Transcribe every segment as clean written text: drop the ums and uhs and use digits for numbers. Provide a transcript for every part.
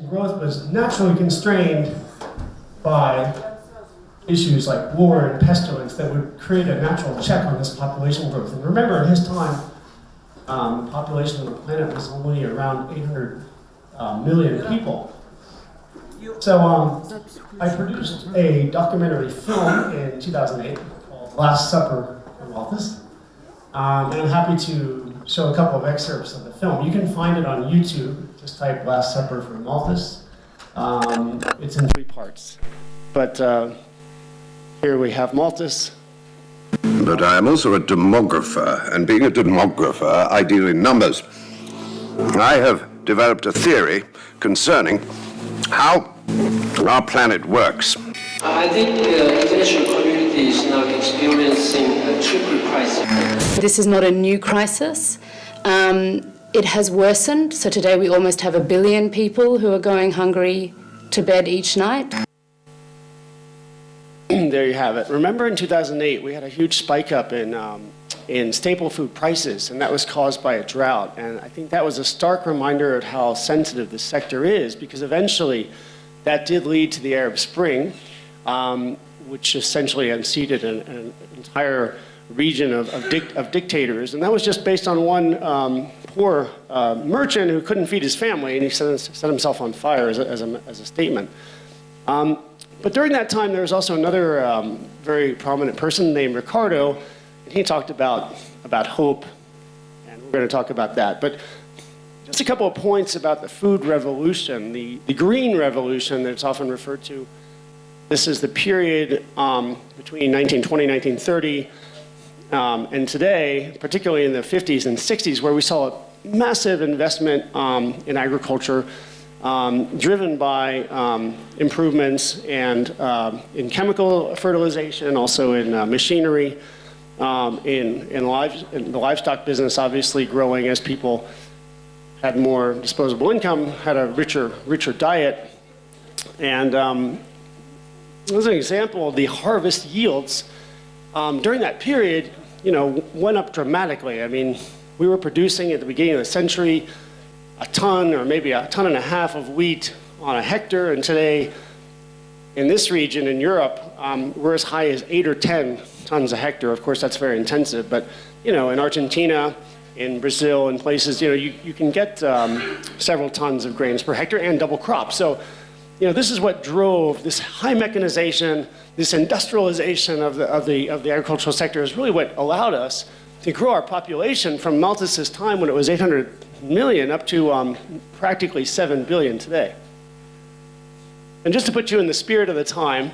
Growth was naturally constrained by issues like war and pestilence that would create a natural check on this population growth. And remember, in his time, the population of the planet was only around 800 million people. So I produced a documentary film in 2008 called Last Supper in Malthus. And I'm happy to show a couple of excerpts of the film. You can find it on YouTube. Just type Last Supper for Malthus. It's in 3 parts. But here we have Malthus. But I am also a demographer, and being a demographer, I deal in numbers. I have developed a theory concerning how our planet works. I think the international community is now experiencing a triple crisis. This is not a new crisis. It has worsened, so today we almost have 1 billion people who are going hungry to bed each night. There you have it. Remember in 2008, we had a huge spike up in staple food prices, and that was caused by a drought. And I think that was a stark reminder of how sensitive this sector is, because eventually that did lead to the Arab Spring, which essentially unseated an entire region of dictators. And that was just based on one poor merchant who couldn't feed his family, and he set himself on fire as a statement. But during that time, there was also another very prominent person named Ricardo, and he talked about hope, and we're going to talk about that. But just a couple of points about the food revolution, the green revolution that's often referred to. This is the period between 1920 and 1930, and today, particularly in the 50s and 60s, where we saw a massive investment in agriculture, driven by improvements and in chemical fertilization, also in machinery, in the livestock business, obviously growing as people had more disposable income, had a richer diet. And as an example, the harvest yields during that period, went up dramatically. I mean, we were producing at the beginning of the century a ton or maybe a ton and a half of wheat on a hectare, and today in this region in Europe, we're as high as 8 or 10 tons a hectare. Of course, that's very intensive, but in Argentina, in Brazil, in places, you can get several tons of grains per hectare and double crop. So, this is what drove this high mechanization, this industrialization of the agricultural sector is really what allowed us to grow our population from Malthus's time when it was 800 million up to practically 7 billion today. And just to put you in the spirit of the time,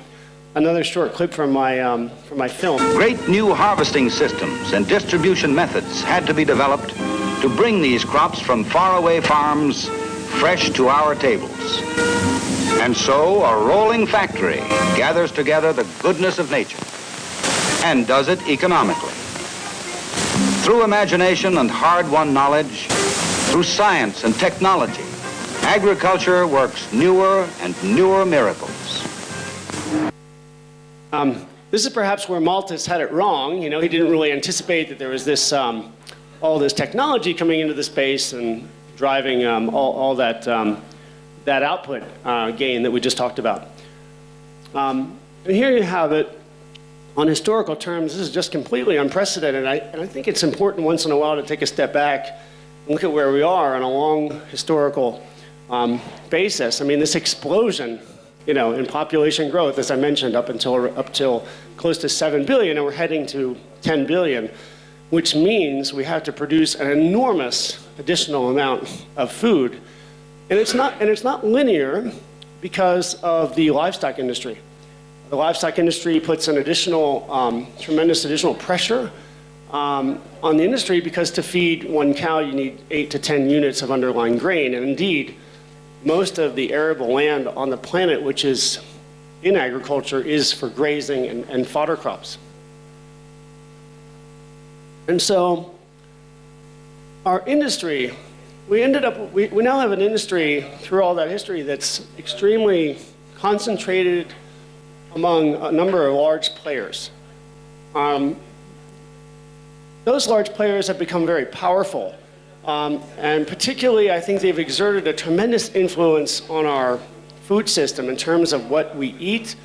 another short clip from my film. Great new harvesting systems and distribution methods had to be developed to bring these crops from faraway farms fresh to our tables. And so a rolling factory gathers together the goodness of nature and does it economically. Through imagination and hard-won knowledge, through science and technology, agriculture works newer and newer miracles. This is perhaps where Malthus had it wrong. He didn't really anticipate that there was this all this technology coming into the space and driving all that output gain that we just talked about. And here you have it. On historical terms, this is just completely unprecedented. And I think it's important once in a while to take a step back and look at where we are on a long historical basis. I mean, this explosion, in population growth, as I mentioned, up till close to 7 billion, and we're heading to 10 billion, which means we have to produce an enormous additional amount of food. And it's not linear because of the livestock industry. The livestock industry puts an additional, tremendous additional pressure on the industry, because to feed one cow, you need 8 to 10 units of underlying grain. And indeed, most of the arable land on the planet, which is in agriculture, is for grazing and fodder crops. And so our industry, we now have an industry through all that history that's extremely concentrated among a number of large players. Those large players have become very powerful And particularly, I think they've exerted a tremendous influence on our food system in terms of what we eat,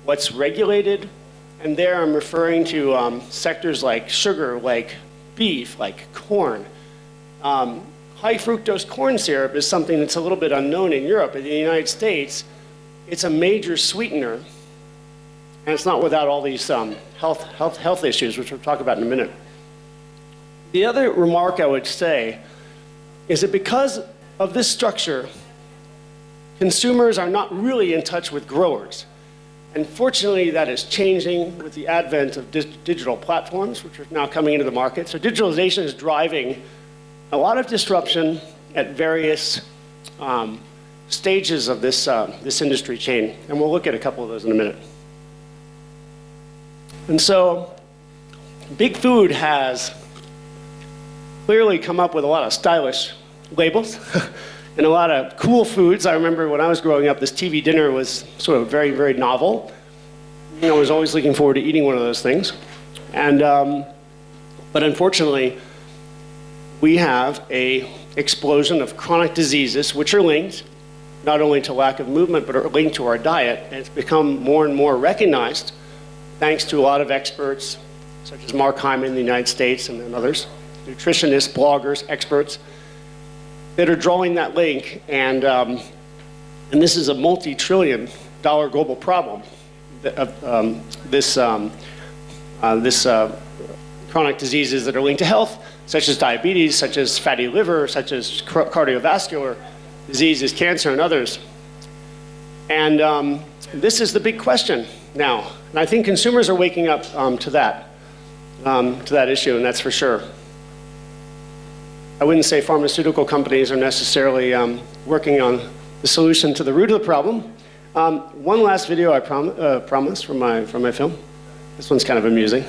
what's regulated, and there I'm referring to sectors like sugar, like beef, like corn. High fructose corn syrup is something that's a little bit unknown in Europe. In the United States, it's a major sweetener, and it's not without all these health issues, which we'll talk about in a minute. The other remark I would say is that because of this structure, consumers are not really in touch with growers. And fortunately, that is changing with the advent of digital platforms, which are now coming into the market. So digitalization is driving a lot of disruption at various stages of this industry chain. And we'll look at a couple of those in a minute. And so Big Food has clearly come up with a lot of stylish labels and a lot of cool foods. I remember when I was growing up, this TV dinner was sort of very, very novel. I was always looking forward to eating one of those things. And, but unfortunately, we have an explosion of chronic diseases, which are linked not only to lack of movement, but are linked to our diet. And it's become more and more recognized, thanks to a lot of experts, such as Mark Hyman in the United States and others, nutritionists, bloggers, experts, that are drawing that link. And this is a multi-trillion-dollar global problem of this chronic diseases that are linked to health, such as diabetes, such as fatty liver, such as cardiovascular diseases, cancer, and others. And this is the big question now. And I think consumers are waking up to that issue, and that's for sure. I wouldn't say pharmaceutical companies are necessarily working on the solution to the root of the problem. One last video I promised from my film. This one's kind of amusing.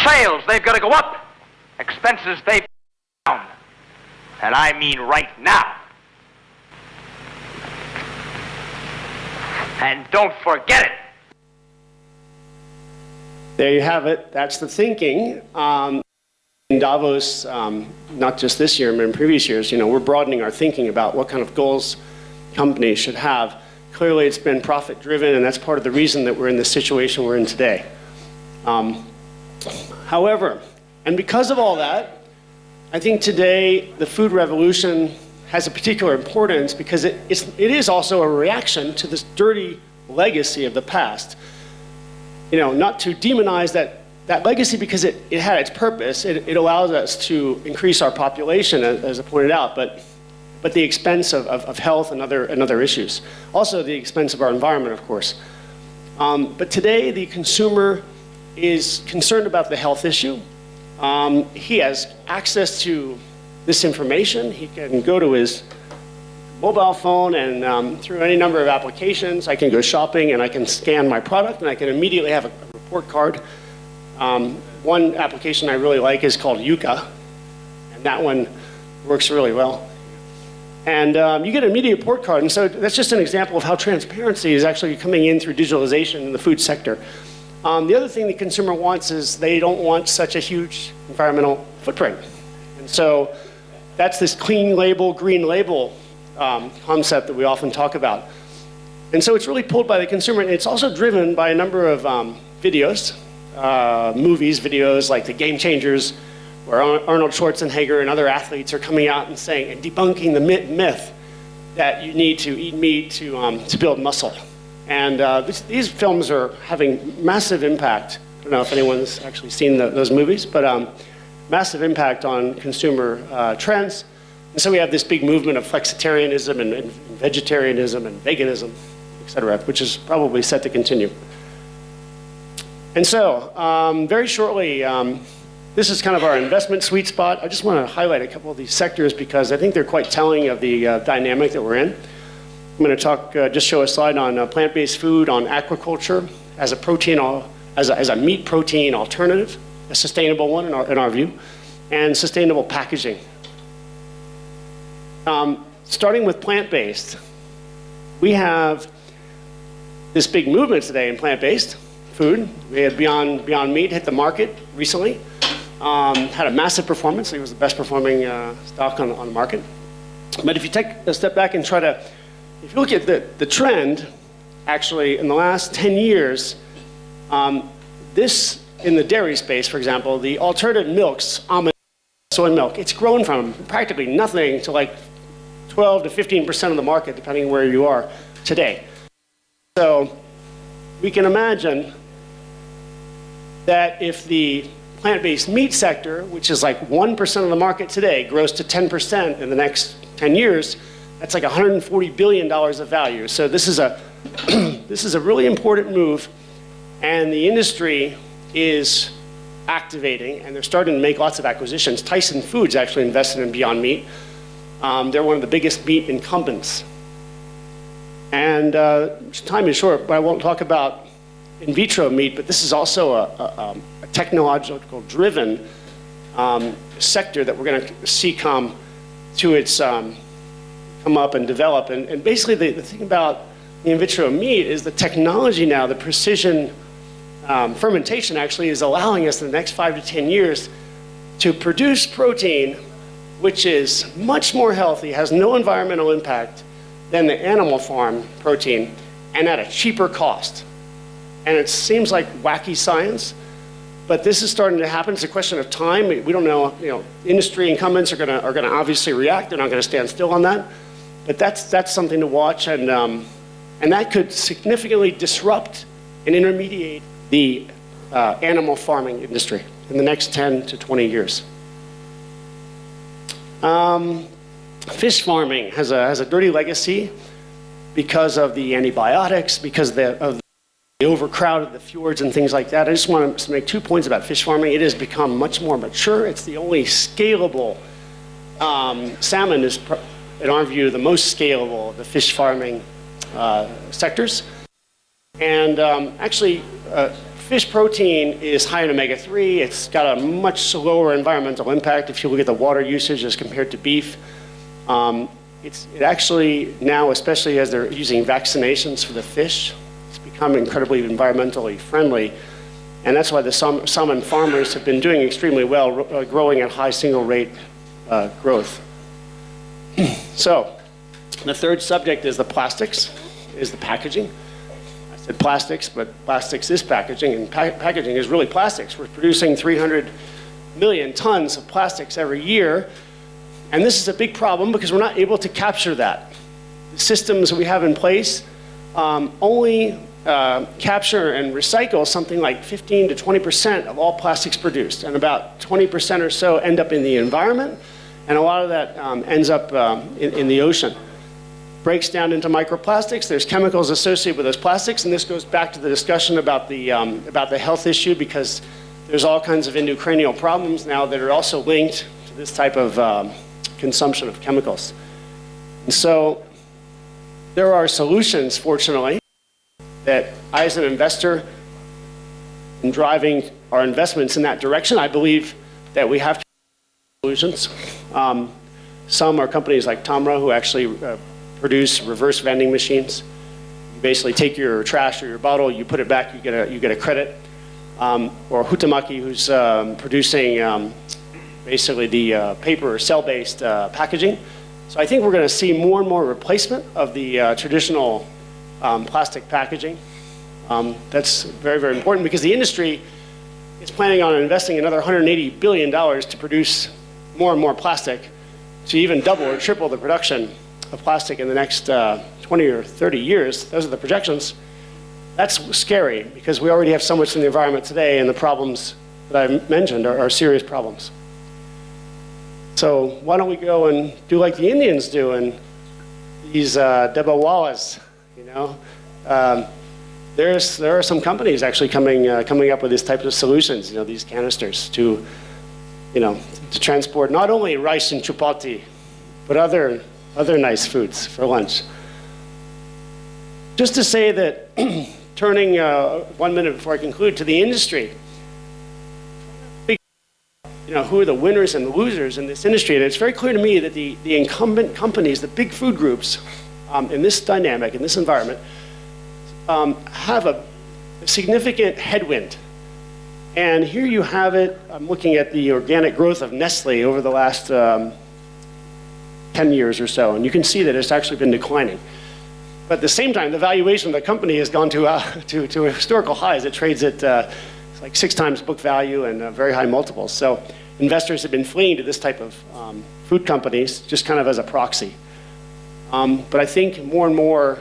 Sales, they've got to go up. Expenses, they've down. And I mean right now. And don't forget it. There you have it. That's the thinking. In Davos, not just this year, but in previous years, we're broadening our thinking about what kind of goals companies should have. Clearly, it's been profit-driven, and that's part of the reason that we're in the situation we're in today. However, and because of all that, I think today the food revolution has a particular importance because it is also a reaction to this dirty legacy of the past. Not to demonize that legacy because it had its purpose. It allows us to increase our population, as I pointed out, but the expense of health and other issues. Also the expense of our environment, of course. But today the consumer is concerned about the health issue. He has access to this information. He can go to his mobile phone and through any number of applications, I can go shopping and I can scan my product and I can immediately have a report card. One application I really like is called Yuka, and that one works really well. And you get an immediate report card, and so that's just an example of how transparency is actually coming in through digitalization in the food sector. The other thing the consumer wants is they don't want such a huge environmental footprint. And so that's this clean label, green label concept that we often talk about. And so it's really pulled by the consumer, and it's also driven by a number of videos, videos like the Game Changers, where Arnold Schwarzenegger and other athletes are coming out and saying and debunking the myth that you need to eat meat to build muscle. And these films are having massive impact. I don't know if anyone's actually seen those movies, but massive impact on consumer trends. And so we have this big movement of flexitarianism and vegetarianism and veganism, et cetera, which is probably set to continue. And so, very shortly, this is kind of our investment sweet spot. I just want to highlight a couple of these sectors because I think they're quite telling of the dynamic that we're in. I'm going to talk, just show a slide on plant-based food, on aquaculture as a protein, as a meat protein alternative, a sustainable one in our view, and sustainable packaging. Starting with plant-based, we have this big movement today in plant-based food. We had Beyond Meat hit the market recently, had a massive performance. I think it was the best performing stock on the market. But if you take a step back and try to, if you look at the trend, actually in the last 10 years, this in the dairy space, for example, the alternative milks, almond, soy milk, it's grown from practically nothing to like 12 to 15% of the market, depending on where you are today. So we can imagine that if the plant-based meat sector, which is like 1% of the market today, grows to 10% in the next 10 years, that's like $140 billion of value. So this is a, this is a really important move, and the industry is activating, and they're starting to make lots of acquisitions. Tyson Foods actually invested in Beyond Meat. They're one of the biggest meat incumbents. And time is short, but I won't talk about in vitro meat, but this is also a technological driven sector that we're going to see come to its come up and develop. And basically the thing about the in vitro meat is the technology now, the precision fermentation actually is allowing us in the next 5 to 10 years to produce protein which is much more healthy, has no environmental impact than the animal farm protein, and at a cheaper cost. And it seems like wacky science, but this is starting to happen. It's a question of time. We don't know, industry incumbents are gonna obviously react. They're not gonna stand still on that. But that's something to watch, and that could significantly disrupt and intermediate the animal farming industry in the next 10 to 20 years. Fish farming has a dirty legacy because of the antibiotics, because of the overcrowded of the fjords and things like that. I just want to make 2 points about fish farming. It has become much more mature. It's the only scalable, salmon is, in our view, the most scalable of the fish farming sectors. And actually, fish protein is high in omega-3. It's got a much lower environmental impact if you look at the water usage as compared to beef. It actually now, especially as they're using vaccinations for the fish, it's become incredibly environmentally friendly. And that's why the salmon farmers have been doing extremely well, growing at high single rate growth. So the third subject is the plastics, is the packaging. I said plastics, but plastics is packaging, and packaging is really plastics. We're producing 300 million tons of plastics every year, and this is a big problem because we're not able to capture that. The systems we have in place only capture and recycle something like 15 to 20% of all plastics produced, and about 20% or so end up in the environment, and a lot of that ends up in the ocean. Breaks down into microplastics. There's chemicals associated with those plastics, and this goes back to the discussion about the health issue, because there's all kinds of endocrinial problems now that are also linked to this type of consumption of chemicals. And so there are solutions, fortunately, that I, as an investor, in driving our investments in that direction, I believe that we have solutions. Some are companies like Tamra, who actually produce reverse vending machines. You basically take your trash or your bottle, you put it back, you get a credit. Or Huhtamaki, who's producing basically the paper or cell-based packaging. So I think we're going to see more and more replacement of the traditional plastic packaging. That's very, very important because the industry is planning on investing another $180 billion to produce more and more plastic, to even double or triple the production of plastic in the next 20 or 30 years. Those are the projections. That's scary because we already have so much in the environment today, and the problems that I mentioned are serious problems. So why don't we go and do like the Indians do and these Debawalas, there are some companies actually coming up with these types of solutions, these canisters to transport not only rice and chapati, but other nice foods for lunch. Just to say that, turning 1 minute before I conclude, to the industry, who are the winners and the losers in this industry? And it's very clear to me that the incumbent companies, the big food groups, in this dynamic, in this environment, have a significant headwind And here you have it. I'm looking at the organic growth of Nestle over the last 10 years or so, and you can see that it's actually been declining. But at the same time, the valuation of the company has gone to historical highs. It trades at like 6 times book value and very high multiples. So investors have been fleeing to this type of food companies just kind of as a proxy. But I think more and more,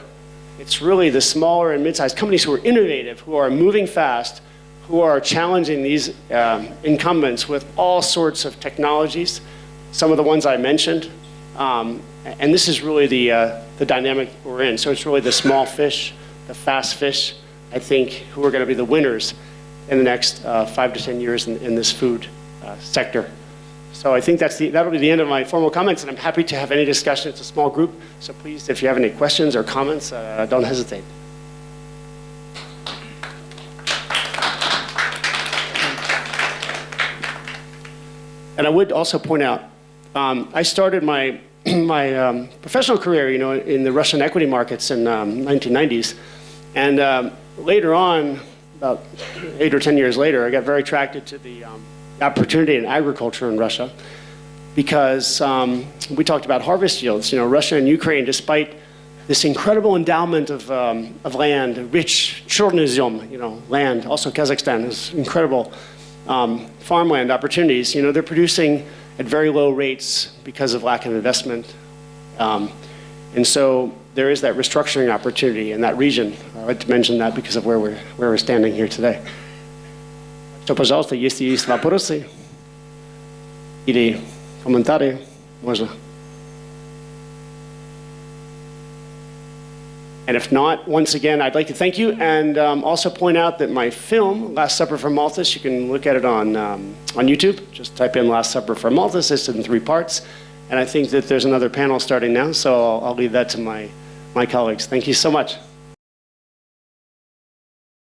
it's really the smaller and mid-sized companies who are innovative, who are moving fast, who are challenging these incumbents with all sorts of technologies, some of the ones I mentioned. And this is really the dynamic we're in. So it's really the small fish, the fast fish, I think, who are going to be the winners in the next 5 to 10 years in this food sector. So I think that'll be the end of my formal comments, and I'm happy to have any discussion. It's a small group, so please, if you have any questions or comments, don't hesitate. And I would also point out, I started my professional career, in the Russian equity markets in 1990s, and later on, about 8 or 10 years later, I got very attracted to the opportunity in agriculture in Russia, because we talked about harvest yields. Russia and Ukraine, despite this incredible endowment of land, rich chornozem, land, also Kazakhstan has incredible farmland opportunities. They're producing at very low rates because of lack of investment. And so there is that restructuring opportunity in that region. I'd like to mention that because of where we're standing here today. Что, пожалуйста, если есть вопросы или комментарии, можно. And if not, once again, I'd like to thank you and also point out that my film, Last Supper for Malthus, you can look at it on YouTube. Just type in Last Supper for Malthus. It's in 3 parts. And I think that there's another panel starting now, so I'll leave that to my colleagues. Thank you so much.